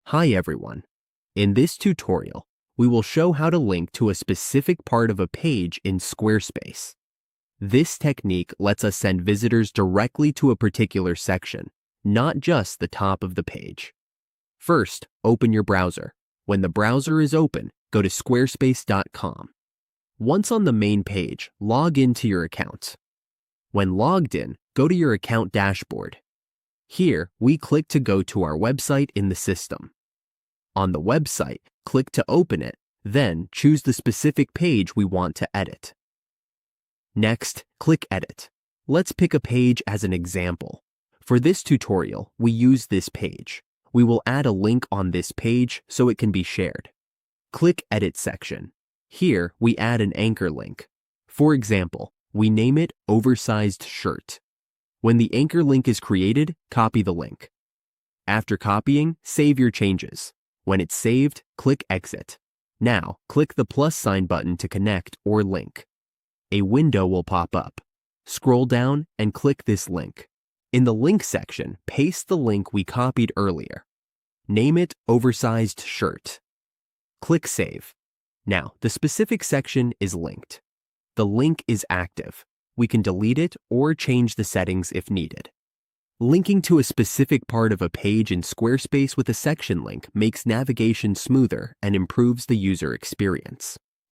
Hi everyone. In this tutorial, we will show how to link to a specific part of a page in Squarespace. This technique lets us send visitors directly to a particular section, not just the top of the page. First, open your browser. When the browser is open, go to squarespace.com. Once on the main page, log into your account. When logged in, go to your account dashboard. Here, we click to go to our website in the system. On the website, click to open it, then choose the specific page we want to edit. Next, click Edit. Let's pick a page as an example. For this tutorial, we use this page. We will add a link on this page so it can be shared. Click Edit section. Here, we add an anchor link. For example, we name it Oversized Shirt. When the anchor link is created, copy the link. After copying, save your changes. When it's saved, click Exit. Now, click the plus sign button to connect or link. A window will pop up. Scroll down and click this link. In the link section, paste the link we copied earlier. Name it Oversized Shirt. Click Save. Now, the specific section is linked. The link is active. We can delete it or change the settings if needed. Linking to a specific part of a page in Squarespace with a section link makes navigation smoother and improves the user experience.